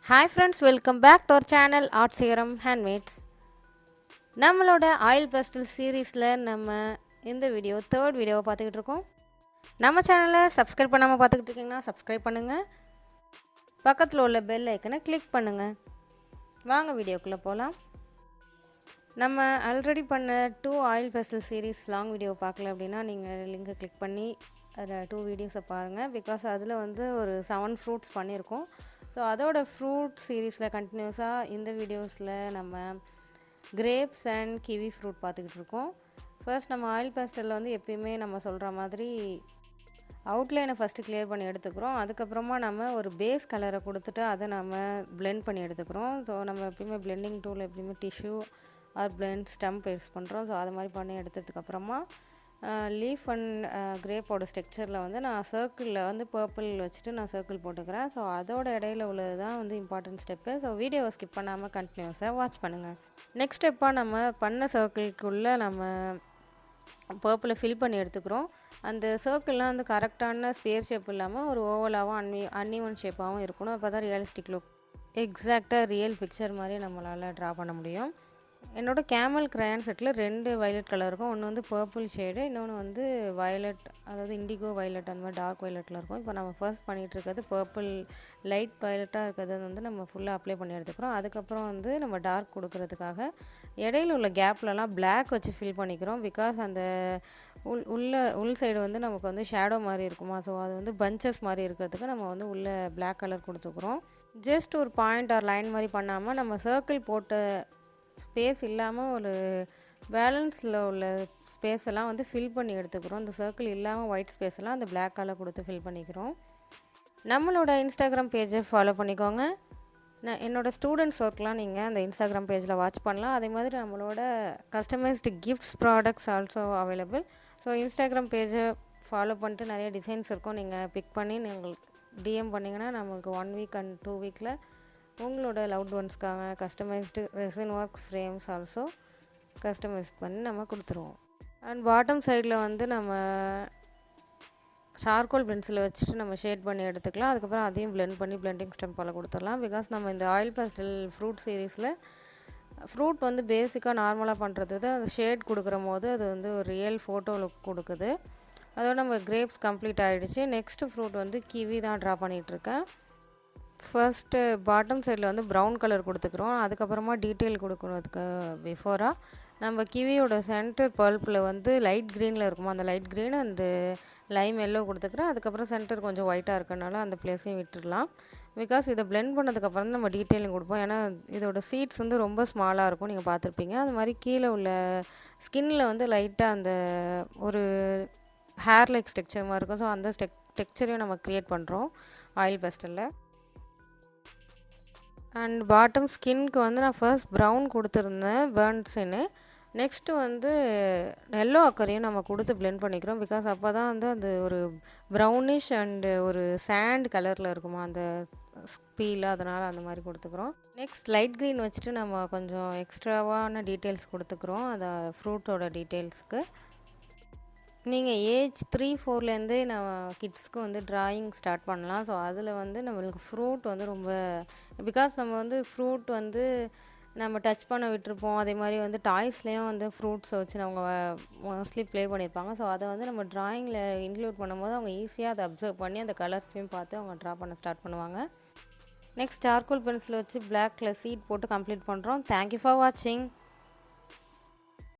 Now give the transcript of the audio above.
Hi friends, welcome back to our channel Art Serum Handmaids. நம்மளோட oil pastel சீரீஸில் நம்ம இந்த வீடியோ தேர்ட் வீடியோவை பார்த்துக்கிட்டு இருக்கோம். நம்ம சேனலை சப்ஸ்கிரைப் பண்ணாமல் பார்த்துக்கிட்டு இருக்கீங்கன்னா சப்ஸ்கிரைப் பண்ணுங்கள், பக்கத்தில் உள்ள பெல் ஐக்கனை கிளிக் பண்ணுங்கள். வாங்க வீடியோக்குள்ளே போகலாம். நம்ம ஆல்ரெடி பண்ண 2 oil pastel series long video பார்க்கல அப்படின்னா நீங்கள் லிங்கை கிளிக் பண்ணி அதில் 2 வீடியோஸை பாருங்கள். பிகாஸ் அதில் வந்து ஒரு 7 ஃப்ரூட்ஸ் பண்ணியிருக்கோம். ஸோ அதோட ஃப்ரூட் சீரீஸில் கண்டினியூஸாக இந்த வீடியோஸில் நம்ம கிரேப்ஸ் அண்ட் கிவி ஃப்ரூட் பார்த்துக்கிட்டு இருக்கோம். ஃபர்ஸ்ட் நம்ம ஆயில் பேஸ்டலில் வந்து எப்பயுமே நம்ம சொல்கிற மாதிரி அவுட்லைனை ஃபஸ்ட்டு கிளியர் பண்ணி எடுத்துக்கிறோம். அதுக்கப்புறமா நம்ம ஒரு பேஸ் கலரை கொடுத்துட்டு அதை நம்ம பிளெண்ட் பண்ணி எடுத்துக்கிறோம். ஸோ நம்ம எப்பயுமே பிளெண்டிங் டூல் எப்பயுமே tissue or blend stump use பண்ணுறோம். ஸோ அது மாதிரி பண்ணி எடுத்ததுக்கப்புறமா லீஃப் அண்ட் கிரேப்போட ஸ்ட்ரக்சரில் வந்து நான் சர்க்கிளில் வந்து பர்பிள் வச்சுட்டு நான் சர்க்கிள் போட்டுக்கிறேன். ஸோ அதோட இடையில உள்ளது தான் வந்து இம்பார்ட்டன்ட் ஸ்டெப்பு. ஸோ வீடியோவை ஸ்கிப் பண்ணாமல் கண்டினியூஸாக வாட்ச் பண்ணுங்கள். நெக்ஸ்ட் ஸ்டெப்பாக நம்ம பண்ண சர்க்கிள்குள்ளே நம்ம பர்பிளை ஃபில் பண்ணி எடுத்துக்கிறோம். அந்த சர்க்கிள்லாம் வந்து கரெக்டான ஸ்பேர் ஷேப் இல்லாமல் ஒரு ஓவலாகவும் அன்இவன் ஷேப்பாகவும் இருக்கணும். அப்போ தான் ரியலிஸ்டிக் லுக் எக்ஸாக்டாக ரியல் பிக்சர் மாதிரி நம்மளால் ட்ரா பண்ண முடியும். என்னோட camel crayon settle 2 violet colour இருக்கும். ஒன்று வந்து பர்பிள் ஷேடு, இன்னொன்று வந்து வயலட், அதாவது இண்டிகோ வயலட், அந்த மாதிரி டார்க் வயலட்டில் இருக்கும். இப்போ நம்ம ஃபர்ஸ்ட் பண்ணிகிட்டு இருக்கிறது பர்பிள் லைட் வயலட்டாக இருக்கிறது வந்து நம்ம ஃபுல்லாக அப்ளை பண்ணி எடுத்துக்கிறோம். அதுக்கப்புறம் வந்து நம்ம டார்க் கொடுக்கறதுக்காக இடையில உள்ள கேப்லலாம் பிளாக் வச்சு ஃபில் பண்ணிக்கிறோம். பிகாஸ் அந்த உள் சைடு வந்து நமக்கு வந்து ஷேடோ மாதிரி இருக்குமா, ஸோ அது வந்து பஞ்சஸ் மாதிரி இருக்கிறதுக்கு நம்ம வந்து உள்ளே பிளாக் கலர் கொடுத்துக்கிறோம். ஜஸ்ட் ஒரு பாயிண்ட் ஆர் லைன் மாதிரி பண்ணாமல் நம்ம சர்க்கிள் போட்ட ஸ்பேஸ் இல்லாமல் ஒரு பேலன்ஸில் உள்ள ஸ்பேஸ் எல்லாம் வந்து ஃபில் பண்ணி எடுத்துக்கிறோம். இந்த சர்க்கிள் இல்லாமல் ஒயிட் ஸ்பேஸ் எல்லாம் அந்த பிளாக் கலர் கொடுத்து ஃபில் பண்ணிக்கிறோம். நம்மளோட இன்ஸ்டாகிராம் பேஜை ஃபாலோ பண்ணிக்கோங்க. என்னோடய ஸ்டூடெண்ட்ஸ் ஒர்க்லாம் நீங்கள் அந்த இன்ஸ்டாகிராம் பேஜில் வாட்ச் பண்ணலாம். அதே மாதிரி நம்மளோட customised gifts products also available. So Instagram பேஜை ஃபாலோ பண்ணிட்டு நிறைய டிசைன்ஸ் இருக்கும். நீங்கள் பிக் பண்ணி நீங்கள் டிஎம் பண்ணிங்கன்னா நம்மளுக்கு 1 வீக் அண்ட் 2 வீக்கில் உங்களோட லவ்ட் ஒன்ஸ்க்காக customised resin work frames also customise பண்ணி நம்ம கொடுத்துருவோம். அண்ட் பாட்டம் சைடில் வந்து நம்ம சார்கோல் பென்சிலை வச்சுட்டு நம்ம ஷேட் பண்ணி எடுத்துக்கலாம். அதுக்கப்புறம் அதையும் பிளெண்ட் பண்ணி பிளெண்டிங் ஸ்டெம்ப் போல் கொடுத்துடலாம். பிகாஸ் நம்ம இந்த ஆயில் பேஸ்டல் ஃப்ரூட் சீரீஸில் ஃப்ரூட் வந்து பேசிக்காக நார்மலாக பண்ணுறது தான் அது ஷேட் கொடுக்குற போது அது வந்து ஒரு ரியல் ஃபோட்டோ லுக் கொடுக்குது. அதோட நம்ம கிரேப்ஸ் கம்ப்ளீட் ஆகிடுச்சு. நெக்ஸ்ட்டு ஃப்ரூட் வந்து கிவி தான் ட்ரா பண்ணிகிட்ருக்கேன். ஃபர்ஸ்ட்டு பாட்டம் சைடில் வந்து ப்ரௌன் கலர் கொடுத்துக்கிறோம். அதுக்கப்புறமா டீட்டெயில் கொடுக்குறதுக்கு பிஃபோராக நம்ம கிவியோட சென்டர் பல்ப்பில் வந்து லைட் க்ரீனில் இருக்குமா, அந்த light green and Lime yellow கொடுத்துக்கிறேன். அதுக்கப்புறம் சென்டர் கொஞ்சம் ஒயிட்டாக இருக்கனால அந்த பிளேஸையும் விட்டுடலாம். பிகாஸ் இதை பிளெண்ட் பண்ணதுக்கப்புறம் நம்ம டீட்டெயிலிங் கொடுப்போம். ஏன்னா இதோட சீட்ஸ் வந்து ரொம்ப ஸ்மாலாக இருக்கும், நீங்கள் பார்த்துருப்பீங்க. அது மாதிரி கீழே உள்ள ஸ்கின்னில் வந்து லைட்டாக அந்த ஒரு ஹேர் லைக் ஸ்ட்ரக்சர் மாதிரி இருக்கும். ஸோ அந்த டெக்ஸ்சரையும் நம்ம க்ரியேட் பண்ணுறோம் ஆயில் பேஸ்டலில். அண்ட் பாட்டம் ஸ்கின்க்கு வந்து நான் ஃபர்ஸ்ட் ப்ரௌன் கொடுத்துருந்தேன் பேர்ன்ஸுன்னு. நெக்ஸ்ட்டு வந்து எல்லோ அக்கறையும் நம்ம கொடுத்து பிளெண்ட் பண்ணிக்கிறோம். பிகாஸ் அப்போ தான் வந்து அது ஒரு ப்ரௌனிஷ் அண்டு ஒரு சாண்ட் கலரில் இருக்குமா அந்த பீல், அதனால் அந்த மாதிரி கொடுத்துக்கிறோம். நெக்ஸ்ட் லைட் க்ரீன் வச்சுட்டு நம்ம கொஞ்சம் எக்ஸ்ட்ராவான டீட்டெயில்ஸ் கொடுத்துக்கிறோம் அதை ஃப்ரூட்டோட டீட்டெயில்ஸுக்கு. நீங்கள் ஏஜ் 3-4லேருந்தே நம்ம கிட்ஸ்க்கு வந்து ட்ராயிங் ஸ்டார்ட் பண்ணலாம். ஸோ அதில் வந்து நம்மளுக்கு ஃப்ரூட் வந்து ரொம்ப, பிகாஸ் நம்ம வந்து ஃப்ரூட் வந்து நம்ம டச் பண்ண விட்டுருப்போம். அதே மாதிரி வந்து டாய்ஸ்லேயும் வந்து ஃப்ரூட்ஸை வச்சு அவங்க மோஸ்ட்லி ப்ளே பண்ணியிருப்பாங்க. ஸோ அதை வந்து நம்ம ட்ராயிங்கில் இன்க்ளூட் பண்ணும்போது அவங்க ஈஸியாக அதை அப்சர்வ் பண்ணி அந்த கலர்ஸையும் பார்த்து அவங்க ட்ரா பண்ண ஸ்டார்ட் பண்ணுவாங்க. நெக்ஸ்ட் சார்கோல் பென்சில் வச்சு பிளாக்கில் சீட் போட்டு கம்ப்ளீட் பண்ணுறோம். தேங்க்யூ ஃபார் வாட்சிங்.